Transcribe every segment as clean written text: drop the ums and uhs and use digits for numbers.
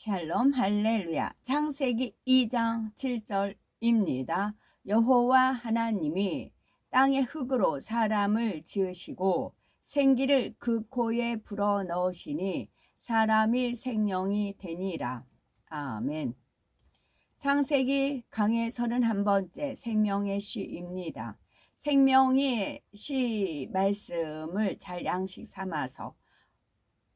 샬롬 할렐루야. 창세기 2장 7절입니다. 여호와 하나님이 땅의 흙으로 사람을 지으시고 생기를 그 코에 불어 넣으시니 사람이 생명이 되니라. 아멘. 창세기 강의 31번째 생명의 시입니다. 생명의 시 말씀을 잘 양식 삼아서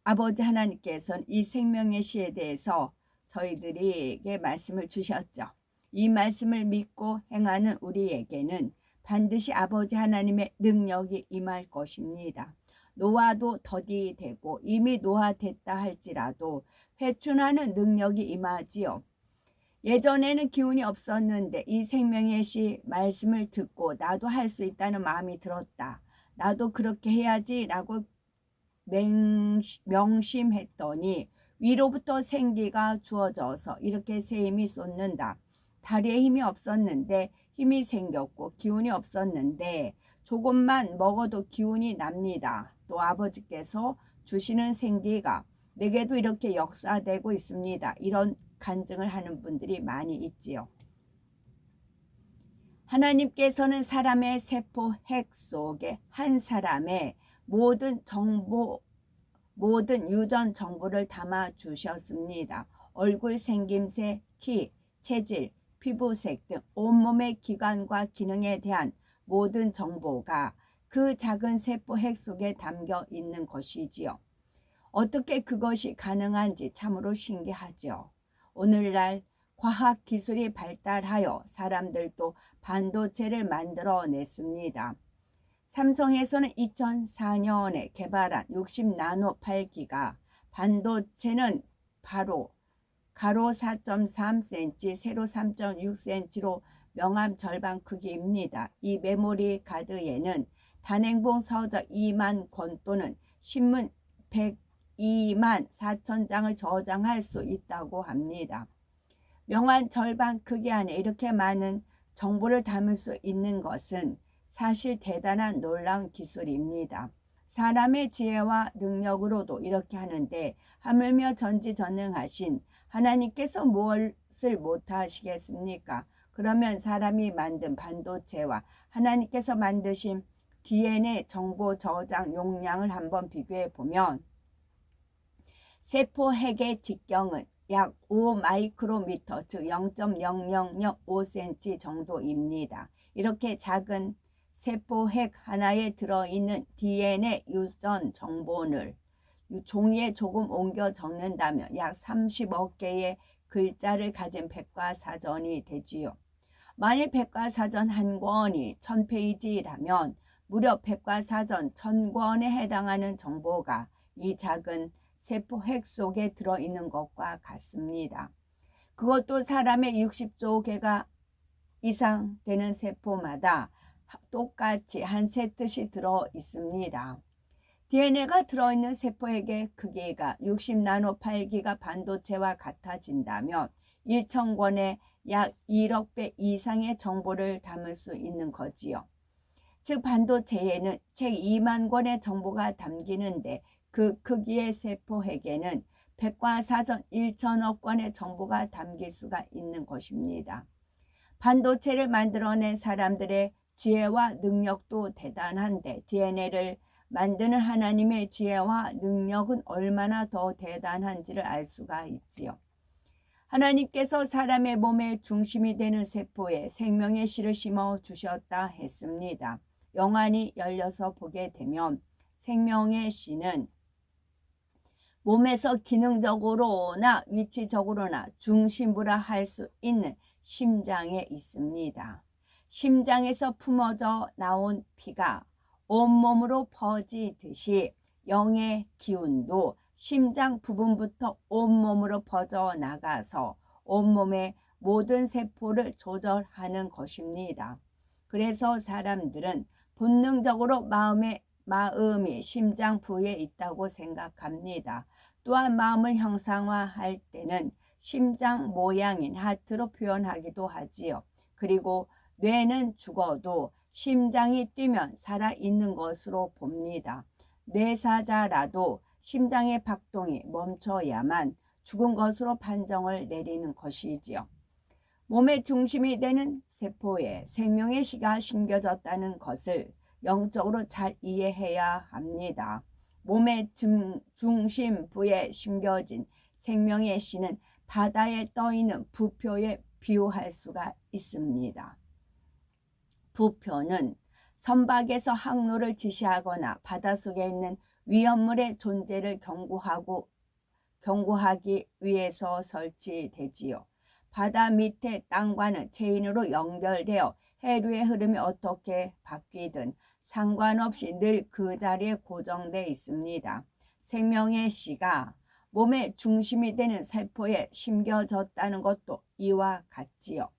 아버지 하나님께서는 이 생명의 시에 대해서 저희들에게 말씀을 주셨죠. 이 말씀을 믿고 행하는 우리에게는 반드시 아버지 하나님의 능력이 임할 것입니다. 노화도 더디 되고 이미 노화됐다 할지라도 회춘하는 능력이 임하지요. 예전에는 기운이 없었는데 이 생명의 시 말씀을 듣고 나도 할 수 있다는 마음이 들었다. 나도 그렇게 해야지 라고 명심했더니 위로부터 생기가 주어져서 이렇게 새 힘이 솟는다. 다리에 힘이 없었는데 힘이 생겼고 기운이 없었는데 조금만 먹어도 기운이 납니다. 또 아버지께서 주시는 생기가 내게도 이렇게 역사되고 있습니다. 이런 간증을 하는 분들이 많이 있지요. 하나님께서는 사람의 세포 핵 속에 한 사람의 모든 유전 정보를 담아 주셨습니다. 얼굴 생김새, 키, 체질, 피부색 등 온몸의 기관과 기능에 대한 모든 정보가 그 작은 세포 핵 속에 담겨 있는 것이지요. 어떻게 그것이 가능한지 참으로 신기하죠. 오늘날 과학 기술이 발달하여 사람들도 반도체를 만들어냈습니다. 삼성에서는 2004년에 개발한 60나노8기가 반도체는 바로 가로 4.3cm, 세로 3.6cm로 명암 절반 크기입니다. 이 메모리 카드에는 단행본 서적 2만 권 또는 신문 102만 4천 장을 저장할 수 있다고 합니다. 명암 절반 크기 안에 이렇게 많은 정보를 담을 수 있는 것은 사실 대단한 놀라운 기술입니다. 사람의 지혜와 능력으로도 이렇게 하는데 하물며 전지전능하신 하나님께서 무엇을 못하시겠습니까? 그러면 사람이 만든 반도체와 하나님께서 만드신 DNA 정보 저장 용량을 한번 비교해 보면 세포 핵의 직경은 약 5마이크로미터 즉 0.0005cm 정도입니다. 이렇게 작은 세포 핵 하나에 들어있는 DNA 유전 정보를 종이에 조금 옮겨 적는다면 약 30억 개의 글자를 가진 백과사전이 되지요. 만일 백과사전 한 권이 1000페이지라면 무려 백과사전 1000권에 해당하는 정보가 이 작은 세포 핵 속에 들어있는 것과 같습니다. 그것도 사람의 60조 개가 이상 되는 세포마다 똑같이 한 세트씩 들어있습니다. DNA가 들어있는 세포핵의 크기가 60나노8기가 반도체와 같아진다면 1000권에 약 1억 배 이상의 정보를 담을 수 있는 거지요. 즉 반도체에는 책 2만 권의 정보가 담기는데 그 크기의 세포핵에는 백과사전 1천억 권의 정보가 담길 수가 있는 것입니다. 반도체를 만들어낸 사람들의 지혜와 능력도 대단한데 DNA를 만드는 하나님의 지혜와 능력은 얼마나 더 대단한지를 알 수가 있지요. 하나님께서 사람의 몸의 중심이 되는 세포에 생명의 씨를 심어 주셨다 했습니다. 영안이 열려서 보게 되면 생명의 씨는 몸에서 기능적으로나 위치적으로나 중심부라 할 수 있는 심장에 있습니다. 심장에서 품어져 나온 피가 온몸으로 퍼지듯이 영의 기운도 심장 부분부터 온몸으로 퍼져나가서 온몸의 모든 세포를 조절하는 것입니다. 그래서 사람들은 본능적으로 마음이 심장 부위에 있다고 생각합니다. 또한 마음을 형상화할 때는 심장 모양인 하트로 표현하기도 하지요. 그리고 뇌는 죽어도 심장이 뛰면 살아있는 것으로 봅니다. 뇌사자라도 심장의 박동이 멈춰야만 죽은 것으로 판정을 내리는 것이지요. 몸의 중심이 되는 세포에 생명의 씨가 심겨졌다는 것을 영적으로 잘 이해해야 합니다. 몸의 중심부에 심겨진 생명의 씨는 바다에 떠있는 부표에 비유할 수가 있습니다. 부표는 선박에서 항로를 지시하거나 바닷속에 있는 위험물의 존재를 경고하기 위해서 설치되지요. 바다 밑에 땅과는 체인으로 연결되어 해류의 흐름이 어떻게 바뀌든 상관없이 늘 그 자리에 고정되어 있습니다. 생명의 씨가 몸의 중심이 되는 세포에 심겨졌다는 것도 이와 같지요.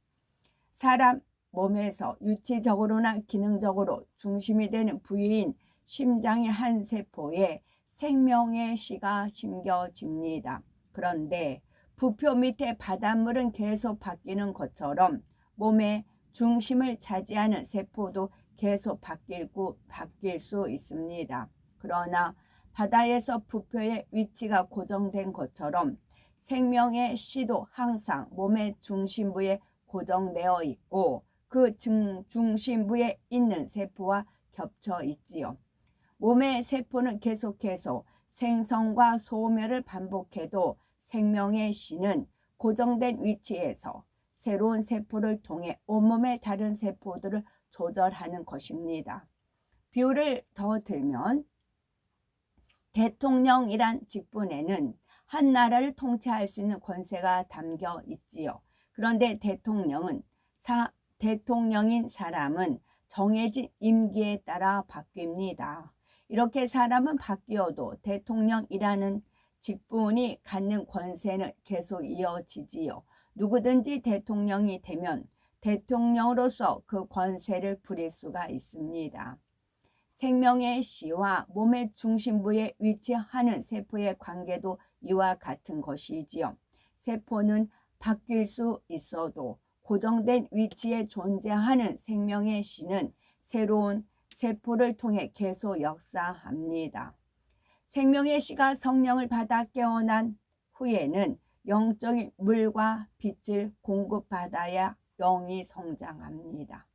사람 몸에서 유치적으로나 기능적으로 중심이 되는 부위인 심장의 한 세포에 생명의 씨가 심겨집니다. 그런데 부표 밑에 바닷물은 계속 바뀌는 것처럼 몸의 중심을 차지하는 세포도 계속 바뀔 수 있습니다. 그러나 바다에서 부표의 위치가 고정된 것처럼 생명의 씨도 항상 몸의 중심부에 고정되어 있고 그 중심부에 있는 세포와 겹쳐 있지요. 몸의 세포는 계속해서 생성과 소멸을 반복해도 생명의 씨는 고정된 위치에서 새로운 세포를 통해 온몸의 다른 세포들을 조절하는 것입니다. 비유를 더 들면 대통령이란 직분에는 한 나라를 통치할 수 있는 권세가 담겨 있지요. 그런데 대통령인 사람은 정해진 임기에 따라 바뀝니다. 이렇게 사람은 바뀌어도 대통령이라는 직분이 갖는 권세는 계속 이어지지요. 누구든지 대통령이 되면 대통령으로서 그 권세를 부릴 수가 있습니다. 생명의 씨와 몸의 중심부에 위치하는 세포의 관계도 이와 같은 것이지요. 세포는 바뀔 수 있어도 고정된 위치에 존재하는 생명의 씨는 새로운 세포를 통해 계속 역사합니다. 생명의 씨가 성령을 받아 깨어난 후에는 영적인 물과 빛을 공급받아야 영이 성장합니다.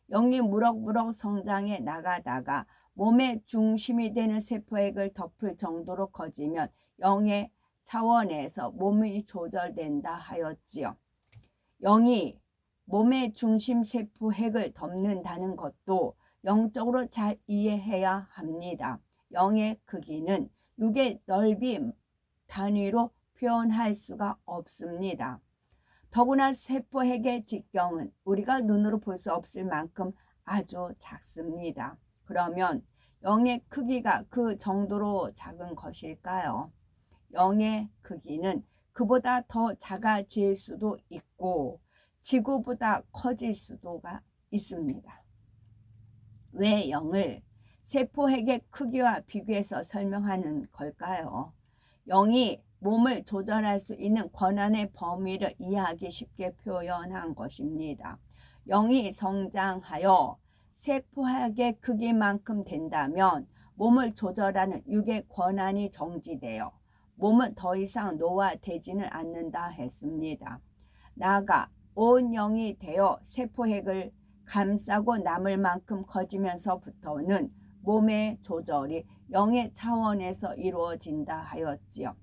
영이 무럭무럭 성장해 나가다가 몸의 중심이 되는 세포액을 덮을 정도로 커지면 영의 차원에서 몸이 조절된다 하였지요. 영이 몸의 중심 세포핵을 덮는다는 것도 영적으로 잘 이해해야 합니다. 영의 크기는 육의 넓이 단위로 표현할 수가 없습니다. 더구나 세포핵의 직경은 우리가 눈으로 볼 수 없을 만큼 아주 작습니다. 그러면 영의 크기가 그 정도로 작은 것일까요? 영의 크기는 그보다 더 작아질 수도 있고 지구보다 커질 수도가 있습니다. 왜 영을 세포핵의 크기와 비교해서 설명하는 걸까요? 영이 몸을 조절할 수 있는 권한의 범위를 이해하기 쉽게 표현한 것입니다. 영이 성장하여 세포핵의 크기만큼 된다면 몸을 조절하는 육의 권한이 정지되어 몸은 더 이상 노화되지는 않는다 했습니다. 나아가 온 영이 되어 세포핵을 감싸고 남을 만큼 커지면서부터는 몸의 조절이 영의 차원에서 이루어진다 하였지요.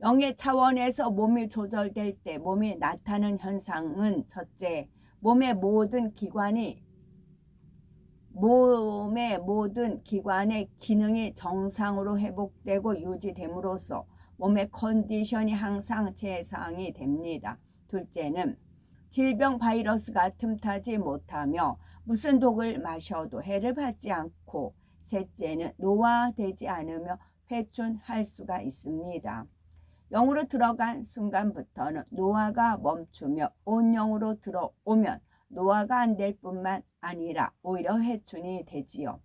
영의 차원에서 몸이 조절될 때 몸이 나타나는 현상은 첫째, 몸의 모든 기관의 기능이 정상으로 회복되고 유지됨으로써 몸의 컨디션이 항상 최상이 됩니다. 둘째는 질병 바이러스가 틈타지 못하며 무슨 독을 마셔도 해를 받지 않고 셋째는 노화되지 않으며 회춘할 수가 있습니다. 영으로 들어간 순간부터는 노화가 멈추며 온 영으로 들어오면 노화가 안 될 뿐만 아니라 오히려 회춘이 되지요.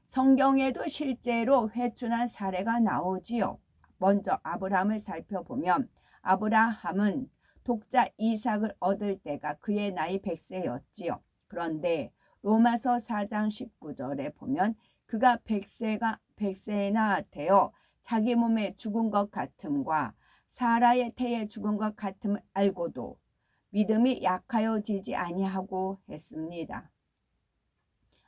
성경에도 실제로 회춘한 사례가 나오지요. 먼저 아브라함을 살펴보면 아브라함은 독자 이삭을 얻을 때가 그의 나이 100세였지요. 그런데 로마서 4장 19절에 보면 그가 100세나 되어 자기 몸에 죽은 것 같음과 사라의 태에 죽은 것 같음을 알고도 믿음이 약하여지지 아니하고 했습니다.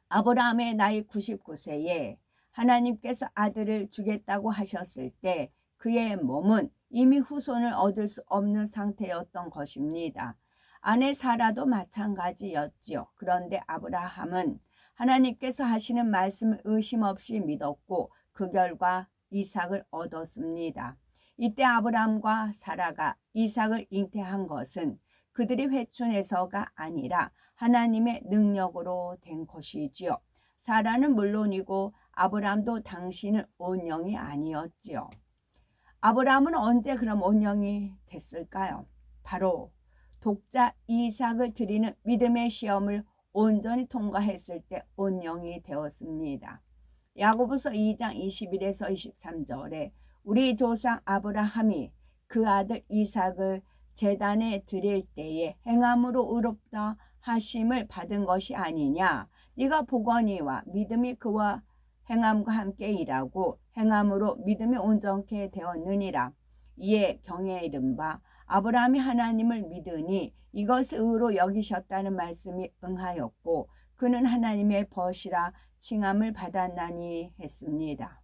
아브라함의 나이 99세에 하나님께서 아들을 주겠다고 하셨을 때 그의 몸은 이미 후손을 얻을 수 없는 상태였던 것입니다. 아내 사라도 마찬가지였지요. 그런데 아브라함은 하나님께서 하시는 말씀을 의심 없이 믿었고 그 결과 이삭을 얻었습니다. 이때 아브라함과 사라가 이삭을 잉태한 것은 그들이 회춘해서가 아니라 하나님의 능력으로 된 것이지요. 사라는 물론이고 아브라함도 당시는 온영이 아니었지요. 아브라함은 언제 그럼 온영이 됐을까요? 바로 독자 이삭을 드리는 믿음의 시험을 온전히 통과했을 때 온영이 되었습니다. 야고보서 2장 21에서 23절에 우리 조상 아브라함이 그 아들 이삭을 제단에 드릴 때에 행함으로 의롭다 하심을 받은 것이 아니냐. 네가 보거니와 믿음이 그와 행함과 함께 일하고 행함으로 믿음이 온전케 되었느니라. 이에 경에 이른바 아브라함이 하나님을 믿으니 이것을 의로 여기셨다는 말씀이 응하였고 그는 하나님의 벗이라 칭함을 받았나니 했습니다.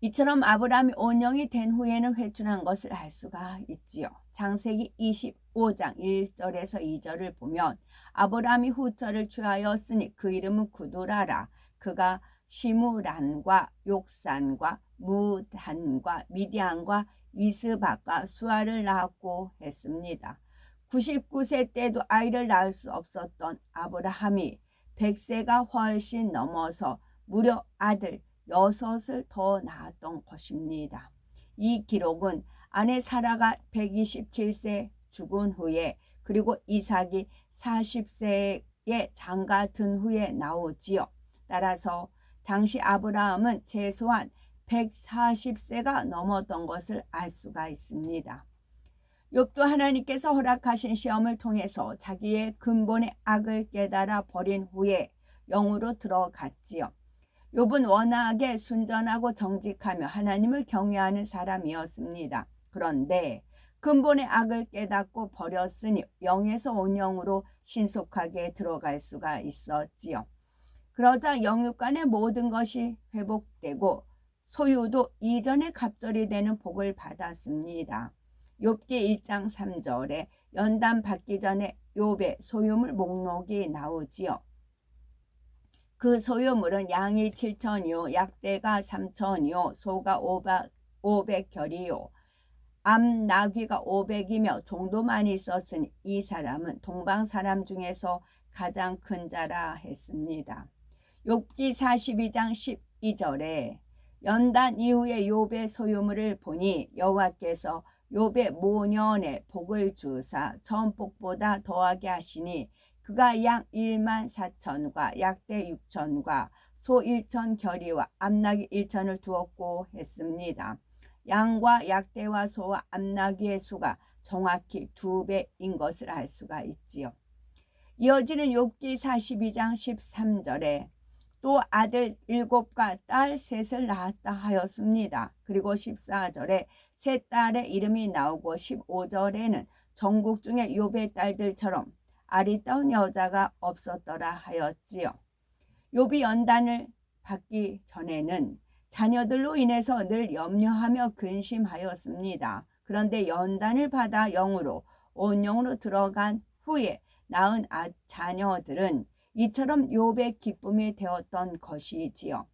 이처럼 아브라함이 온영이 된 후에는 회춘한 것을 알 수가 있지요. 창세기 25장 1절에서 2절을 보면 아브라함이 후처를 취하였으니 그 이름은 구두라라. 그가 시므란과 욕산과 무단과 미디안과 이스박과 수아를 낳았고 했습니다. 99세 때도 아이를 낳을 수 없었던 아브라함이 100세가 훨씬 넘어서 무려 아들 6을 더 낳았던 것입니다. 이 기록은 아내 사라가 127세 죽은 후에 그리고 이삭이 40세에 장가 든 후에 나오지요. 따라서 당시 아브라함은 최소한 140세가 넘었던 것을 알 수가 있습니다. 욥도 하나님께서 허락하신 시험을 통해서 자기의 근본의 악을 깨달아 버린 후에 영으로 들어갔지요. 욥은 워낙에 순전하고 정직하며 하나님을 경외하는 사람이었습니다. 그런데 근본의 악을 깨닫고 버렸으니 영에서 온영으로 신속하게 들어갈 수가 있었지요. 그러자 영육간의 모든 것이 회복되고 소유도 이전에 갑절이 되는 복을 받았습니다. 욥기 1장 3절에 연단 받기 전에 욥의 소유물 목록이 나오지요. 그 소유물은 양이 7천이요 약대가 3천이요 소가 500결이요 암 나귀가 500이며 종도 많이 있었으니 이 사람은 동방 사람 중에서 가장 큰 자라 했습니다. 욥기 42장 12절에 연단 이후에 욥의 소유물을 보니 여호와께서 욥의 모년에 복을 주사 전복보다 더하게 하시니 그가 양 1만 4천과 약대 6천과 소 1천 결의와 암나귀 1천을 두었고 했습니다. 양과 약대와 소와 암나귀의 수가 정확히 2배인 것을 알 수가 있지요. 이어지는 욥기 42장 13절에 또 아들 7과 딸 3을 낳았다 하였습니다. 그리고 14절에 세 딸의 이름이 나오고 15절에는 전국 중에 욥의 딸들처럼 아리따운 여자가 없었더라 하였지요. 욥이 연단을 받기 전에는 자녀들로 인해서 늘 염려하며 근심하였습니다. 그런데 연단을 받아 영으로 온영으로 들어간 후에 낳은 자녀들은 이처럼 욥의 기쁨이 되었던 것이지요.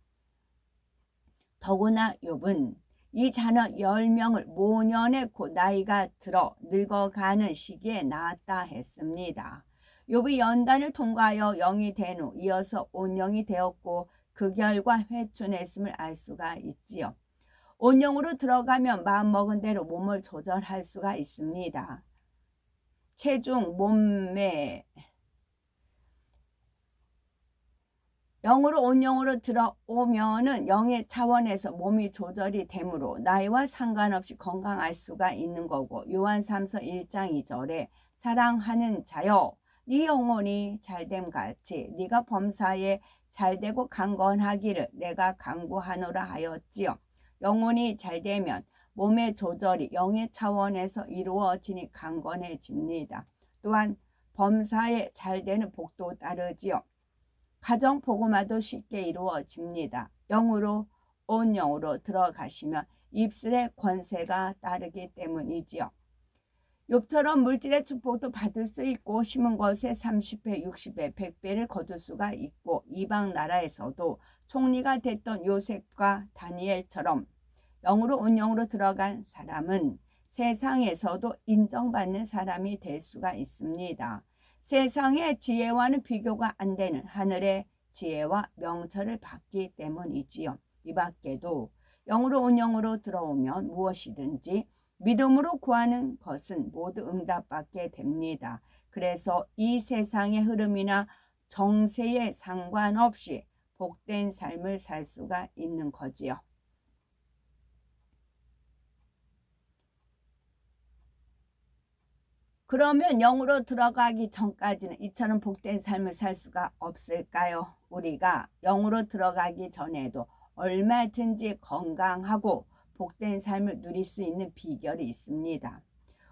더구나 욥은 이 자녀 10명을 모년에 곧 나이가 들어 늙어가는 시기에 낳았다 했습니다. 욥이 연단을 통과하여 영이 된 후 이어서 온영이 되었고 그 결과 회춘했음을 알 수가 있지요. 온영으로 들어가면 마음먹은 대로 몸을 조절할 수가 있습니다. 체중, 몸매 영으로 온영으로 들어오면은 영의 차원에서 몸이 조절이 되므로 나이와 상관없이 건강할 수가 있는 거고 요한 3서 1장 2절에 사랑하는 자여 네 영혼이 잘됨 같이 네가 범사에 잘되고 강건하기를 내가 간구하노라 하였지요. 영혼이 잘되면 몸의 조절이 영의 차원에서 이루어지니 강건해집니다. 또한 범사에 잘 되는 복도 따르지요. 가정 복음화도 쉽게 이루어집니다. 영으로 온 영으로 들어가시면 입술의 권세가 따르기 때문이지요. 욥처럼 물질의 축복도 받을 수 있고 심은 것에 30배, 60배, 100배를 거둘 수가 있고 이방 나라에서도 총리가 됐던 요셉과 다니엘처럼 영으로 온 영으로 들어간 사람은 세상에서도 인정받는 사람이 될 수가 있습니다. 세상의 지혜와는 비교가 안 되는 하늘의 지혜와 명철을 받기 때문이지요. 이 밖에도 영으로 온 영으로 들어오면 무엇이든지 믿음으로 구하는 것은 모두 응답받게 됩니다. 그래서 이 세상의 흐름이나 정세에 상관없이 복된 삶을 살 수가 있는 거지요. 그러면 영으로 들어가기 전까지는 이처럼 복된 삶을 살 수가 없을까요? 우리가 영으로 들어가기 전에도 얼마든지 건강하고 복된 삶을 누릴 수 있는 비결이 있습니다.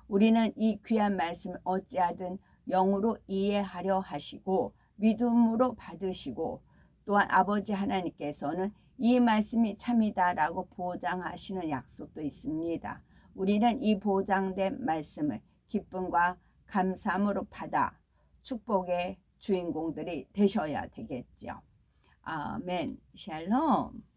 우리는 이 귀한 말씀을 어찌하든 영으로 이해하려 하시고 믿음으로 받으시고 또한 아버지 하나님께서는 이 말씀이 참이다라고 보장하시는 약속도 있습니다. 우리는 이 보장된 말씀을 기쁨과 감사함으로 받아 축복의 주인공들이 되셔야 되겠죠. 아멘. 샬롬.